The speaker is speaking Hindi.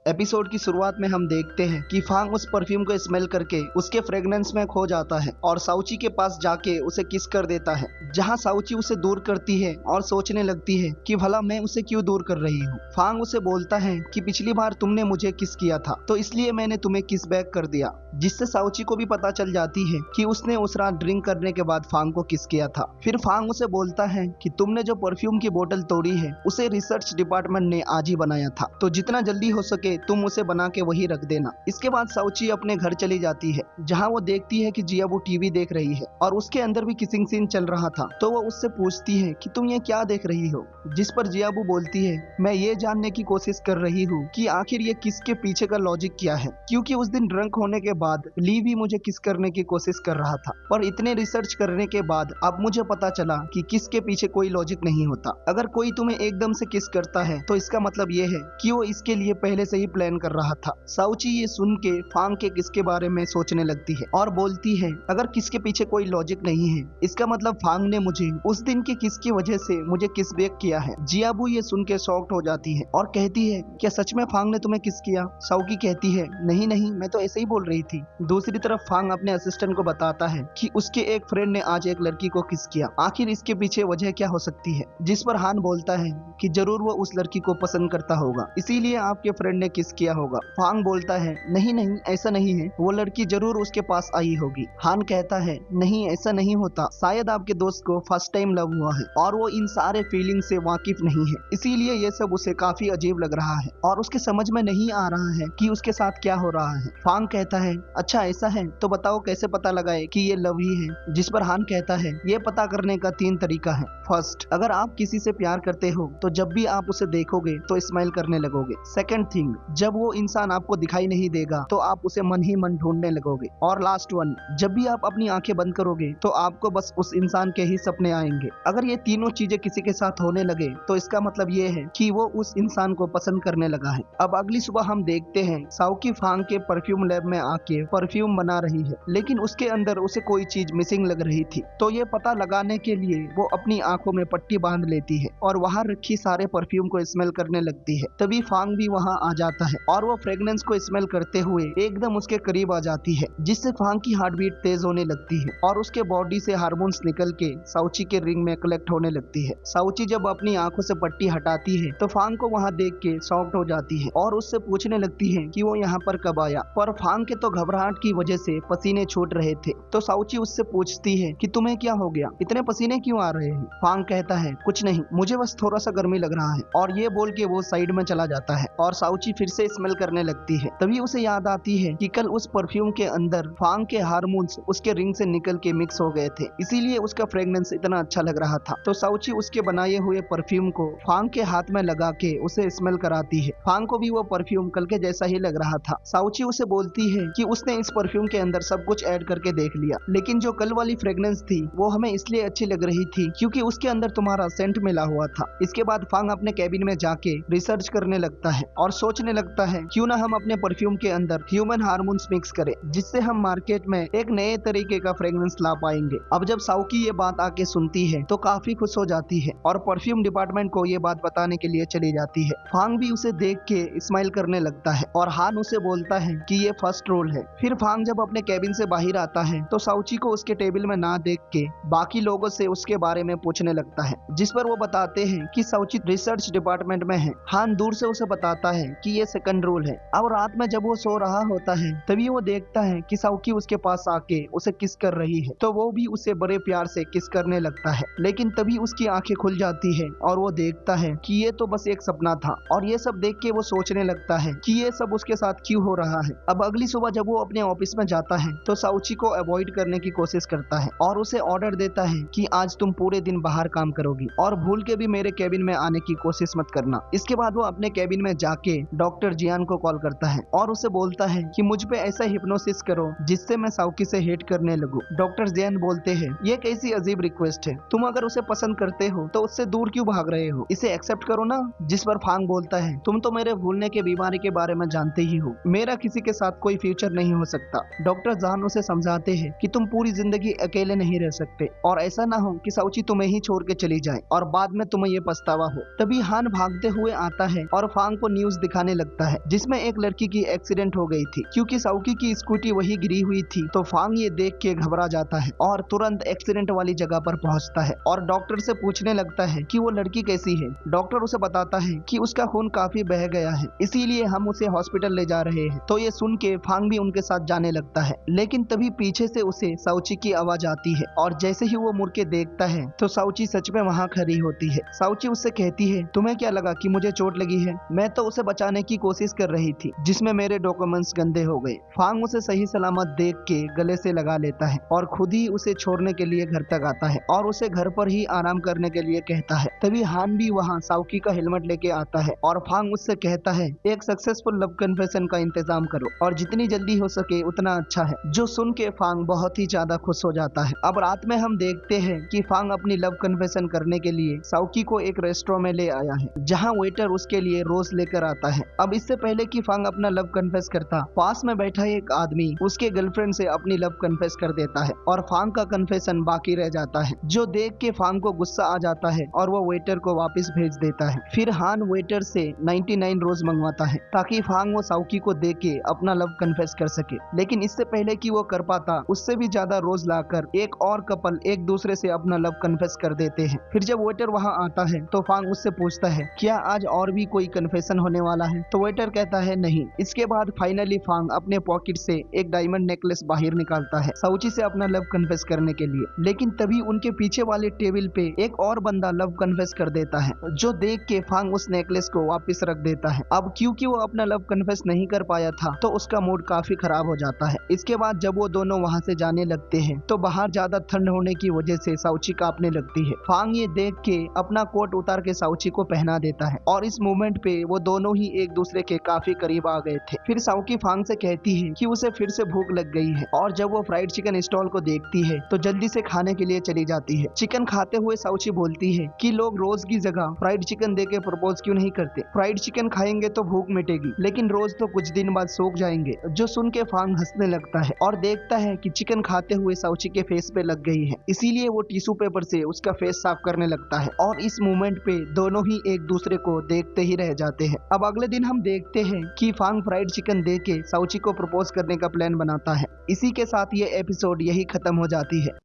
एपिसोड की शुरुआत में हम देखते हैं कि फांग उस परफ्यूम को स्मेल करके उसके फ्रेग्रेंस में खो जाता है और साउची के पास जाके उसे किस कर देता है, जहां साउची उसे दूर करती है और सोचने लगती है कि भला मैं उसे क्यों दूर कर रही हूँ। फांग उसे बोलता है कि पिछली बार तुमने मुझे किस किया था तो इसलिए मैंने तुम्हें किस बैक कर दिया, जिससे साउची को भी पता चल जाती है कि उसने उस रात ड्रिंक करने के बाद फांग को किस किया था। फिर फांग उसे बोलता है कि तुमने जो परफ्यूम की बोतल तोड़ी है उसे रिसर्च डिपार्टमेंट ने आज ही बनाया था, तो जितना जल्दी हो सके तुम उसे बना के वही रख देना। इसके बाद साउची अपने घर चली जाती है, जहाँ वो देखती है कि जियाबू टीवी देख रही है और उसके अंदर भी किसिंग सीन चल रहा था। तो वो उससे पूछती है कि तुम ये क्या देख रही हो, जिस पर जियाबू बोलती है मैं ये जानने की कोशिश कर रही हूँ कि आखिर ये किस के पीछे का लॉजिक क्या है, क्योंकि उस दिन ड्रंक होने के बाद ली भी मुझे किस करने की कोशिश कर रहा था, पर इतने रिसर्च करने के बाद अब मुझे पता चला कि किस के पीछे कोई लॉजिक नहीं होता। अगर कोई तुम्हें एकदम से किस करता है तो इसका मतलब ये है कि वो इसके लिए पहले से ही प्लान कर रहा था। साउची ये सुन के फांग के किस के बारे में सोचने लगती है और बोलती है अगर किस के पीछे कोई लॉजिक नहीं है इसका मतलब फांग ने मुझे उस दिन के किस की वजह से मुझे किस बैक किया है। जियाबू ये सुन के शॉक्ड हो जाती है और कहती है क्या सच में फांग ने तुम्हें किस किया? साउकी कहती है नहीं नहीं, मैं तो ऐसे ही बोल रही थी। दूसरी तरफ फांग अपने असिस्टेंट को बताता है कि उसके एक फ्रेंड ने आज एक लड़की को किस किया, आखिर इसके पीछे वजह क्या हो सकती है? जिस पर हान बोलता है कि जरूर वो उस लड़की को पसंद करता होगा, इसीलिए आपके फ्रेंड ने किस किया होगा। फांग बोलता है नहीं नहीं ऐसा नहीं है, वो लड़की जरूर उसके पास आई होगी। हान कहता है नहीं ऐसा नहीं होता, शायद आपके दोस्त को फर्स्ट टाइम लव हुआ है और वो इन सारे फीलिंग से वाकिफ नहीं है, इसीलिए ये सब उसे काफी अजीब लग रहा है और उसके समझ में नहीं आ रहा है कि उसके साथ क्या हो रहा है। फांग कहता है अच्छा ऐसा है तो बताओ कैसे पता लगाए कि ये लव ही है? जिस पर हान कहता है ये पता करने का 3 तरीका है। फर्स्ट, अगर आप किसी से प्यार करते हो तो जब भी आप उसे देखोगे तो स्माइल करने लगोगे। सेकंड थिंग, जब वो इंसान आपको दिखाई नहीं देगा तो आप उसे मन ही मन ढूंढने लगोगे। और लास्ट वन, जब भी आप अपनी आंखें बंद करोगे तो आपको बस उस इंसान के ही सपने आएंगे। अगर ये तीनों चीजें किसी के साथ होने लगे तो इसका मतलब ये है कि वो उस इंसान को पसंद करने लगा है। अब अगली सुबह हम देखते हैं साउकी फांग के परफ्यूम लैब में आके परफ्यूम बना रही है, लेकिन उसके अंदर उसे कोई चीज मिसिंग लग रही थी। तो ये पता लगाने के लिए वो अपनी आंखों में पट्टी बांध लेती है और वहाँ रखी सारे परफ्यूम को स्मेल करने लगती है। तभी फांग भी वहाँ आ जाता है और वो फ्रेग्रेंस को स्मेल करते हुए एकदम उसके करीब आ जाती है, जिससे फांग की हार्ट बीट तेज होने लगती है और उसके बॉडी से हार्मोन्स निकल के साउची के रिंग में कलेक्ट होने लगती है। साउची जब अपनी आंखों से पट्टी हटाती है तो फांग को वहाँ देख के शॉक्ड हो जाती है और उससे पूछने लगती है कि वो यहाँ पर कब आया, पर फांग के तो घबराहट की वजह से पसीने छूट रहे थे। तो साउची उससे पूछती है कि तुम्हें क्या हो गया, इतने पसीने क्यों आ रहे हैं? फांग कहता है कुछ नहीं, मुझे बस थोड़ा सा गर्मी लग रहा है, और ये बोल के वो साइड में चला जाता है और साउची फिर से स्मेल करने लगती है। तभी उसे याद आती है कि कल उस परफ्यूम के अंदर फांग के हार्मोन्स उसके रिंग से निकल के मिक्स हो गए थे, इसीलिए उसका फ्रेग्रेंस इतना अच्छा लग रहा था। तो साउची उसके बनाए हुए परफ्यूम को फांग के हाथ में लगा के उसे स्मेल कराती है। फांग को भी वो परफ्यूम कल के जैसा ही लग रहा था। साउची उसे बोलती है कि उसने इस परफ्यूम के अंदर सब कुछ ऐड करके देख लिया, लेकिन जो कल वाली फ्रेग्रेंस थी वो हमें इसलिए अच्छी लग रही थी क्योंकि उसके अंदर तुम्हारा सेंट मिला हुआ था। इसके बाद फांग अपने कैबिन में जाके रिसर्च करने लगता है और सोचने लगता है क्यों ना हम अपने परफ्यूम के अंदर ह्यूमन हार्मोन्स मिक्स करें, जिससे हम मार्केट में एक नए तरीके का फ्रेग्रेंस ला पाएंगे। अब जब साउकी ये बात आके सुनती है तो काफी खुश हो जाती है और परफ्यूम डिपार्टमेंट को ये बात बताने के लिए चली जाती है। फांग भी उसे देख के स्माइल करने लगता है और हान उसे बोलता है कि ये फर्स्ट रोल है। फिर फांग जब अपने कैबिन से बाहर आता है तो साउची को उसके टेबल में ना देख के बाकी लोगों से उसके बारे में पूछने लगता है, जिस पर वो बताते हैं कि साउची रिसर्च डिपार्टमेंट में है। हान दूर से उसे बताता है कि ये सेकंड रोल है। अब रात में जब वो सो रहा होता है तभी वो देखता है कि साउकी उसके पास आके उसे किस कर रही है, तो वो भी उसे बड़े प्यार से किस करने लगता है। लेकिन तभी उसकी आंखें खुल जाती है और वो देखता है कि ये तो बस एक सपना था, और ये सब देख के वो सोचने लगता है कि ये सब उसके साथ क्यों हो रहा है। अब अगली सुबह जब वो अपने ऑफिस में जाता है तो साउची को अवॉइड करने की कोशिश करता है और उसे ऑर्डर देता है कि आज तुम पूरे दिन बाहर काम करोगी और भूल के भी मेरे कैबिन में आने की कोशिश मत करना। इसके बाद वो अपने कैबिन में जाके डॉक्टर जियान को कॉल करता है और उसे बोलता है कि मुझ पे ऐसा हिप्नोसिस करो जिससे मैं साउकी से हेट करने लगूं। डॉक्टर जियान बोलते हैं ये कैसी अजीब रिक्वेस्ट है, तुम अगर उसे पसंद करते हो तो उससे दूर क्यों भाग रहे हो, इसे एक्सेप्ट करो ना। जिस पर फांग बोलता है तुम तो मेरे भूलने के बीमारी के बारे में जानते ही हो, मेरा किसी के साथ कोई फ्यूचर नहीं हो सकता। डॉक्टर जान उसे समझाते हैं कि तुम पूरी जिंदगी अकेले नहीं रह सकते और ऐसा ना हो कि साउची तुम्हें ही छोड़ के चली जाए और बाद में तुम्हें ये पछतावा हो। तभी हान भागते हुए आता है और फांग को न्यूज दिखाने बताने लगता है जिसमें एक लड़की की एक्सीडेंट हो गई थी। क्योंकि साउकी की स्कूटी वही गिरी हुई थी तो फांग ये देख के घबरा जाता है और तुरंत एक्सीडेंट वाली जगह पर पहुंचता है और डॉक्टर से पूछने लगता है कि वो लड़की कैसी है। डॉक्टर उसे बताता है कि उसका खून काफी बह गया है, इसीलिए हम उसे हॉस्पिटल ले जा रहे हैं। तो ये सुन के फांग भी उनके साथ जाने लगता है, लेकिन तभी पीछे से उसे साउची की आवाज आती है और जैसे ही वो मुड़ के देखता है तो साउची सच में वहाँ खड़ी होती है। साउची उससे कहती है, तुम्हें क्या लगा कि मुझे चोट लगी है? मैं तो उसे बचाने की कोशिश कर रही थी जिसमें मेरे डॉक्यूमेंट्स गंदे हो गए। फांग उसे सही सलामत देख के गले से लगा लेता है और खुद ही उसे छोड़ने के लिए घर तक आता है और उसे घर पर ही आराम करने के लिए कहता है। तभी हान भी वहाँ साउकी का हेलमेट लेके आता है और फांग उससे कहता है, एक सक्सेसफुल लव कन्फेशन का इंतजाम करो और जितनी जल्दी हो सके उतना अच्छा है। जो सुन के फांग बहुत ही ज्यादा खुश हो जाता है। अब रात में हम देखते हैं कि फांग अपनी लव कन्फेशन करने के लिए साउकी को एक रेस्टोरेंट में ले आया है जहाँ वेटर उसके लिए रोज लेकर आता है। अब इससे पहले कि फांग अपना लव कन्फेस करता, पास में बैठा एक आदमी उसके गर्लफ्रेंड से अपनी लव कन्फेस कर देता है और फांग का कन्फेशन बाकी रह जाता है, जो देख के फांग को गुस्सा आ जाता है और वो वेटर को वापस भेज देता है। फिर हान वेटर से 99 रोज मंगवाता है ताकि फांग वो साउकी को दे के अपना लव कन्फेस कर सके, लेकिन इससे पहले कि वो कर पाता उससे भी ज्यादा रोज लाकर एक और कपल एक दूसरे से अपना लव कन्फेस कर देते हैं। फिर जब वेटर वहाँ आता है तो फांग उससे पूछता है, क्या आज और भी कोई कन्फेशन होने वाला है? तो वेटर कहता है नहीं। इसके बाद फाइनली फांग अपने पॉकेट से एक डायमंड नेकलेस बाहर निकालता है साउची से अपना लव कन्फेस करने के लिए, लेकिन तभी उनके पीछे वाले टेबल पे एक और बंदा लव कन्फेस कर देता है, जो देख के फांग उस नेकलेस को वापस रख देता है। अब क्योंकि वो अपना लव कन्फेस नहीं कर पाया था तो उसका मूड काफी खराब हो जाता है। इसके बाद जब वो दोनों वहाँ से जाने लगते हैं तो बाहर ज्यादा ठंड होने की वजह से साउची कांपने लगती है। फांग ये देख के अपना कोट उतार के साउची को पहना देता है और इस मोमेंट पे वो दोनों ही एक दूसरे के काफी करीब आ गए थे। फिर साउकी फांग से कहती है कि उसे फिर से भूख लग गई है और जब वो फ्राइड चिकन स्टॉल को देखती है तो जल्दी से खाने के लिए चली जाती है। चिकन खाते हुए साउची बोलती है कि लोग रोज की जगह फ्राइड चिकन दे के प्रपोज क्यों नहीं करते? फ्राइड चिकन खाएंगे तो भूख मिटेगी, लेकिन रोज तो कुछ दिन बाद सूख जाएंगे। जो सुन के फांग हंसने लगता है और देखता है कि चिकन खाते हुए साउची के फेस पे लग गई है, इसीलिए वो टिश्यू पेपर से उसका फेस साफ करने लगता है और इस मोमेंट पे दोनों ही एक दूसरे को देखते ही रह जाते हैं। अब अगले दिन हम देखते हैं कि फांग फ्राइड चिकन दे के साउची को प्रपोज करने का प्लान बनाता है। इसी के साथ ये एपिसोड यही खत्म हो जाती है।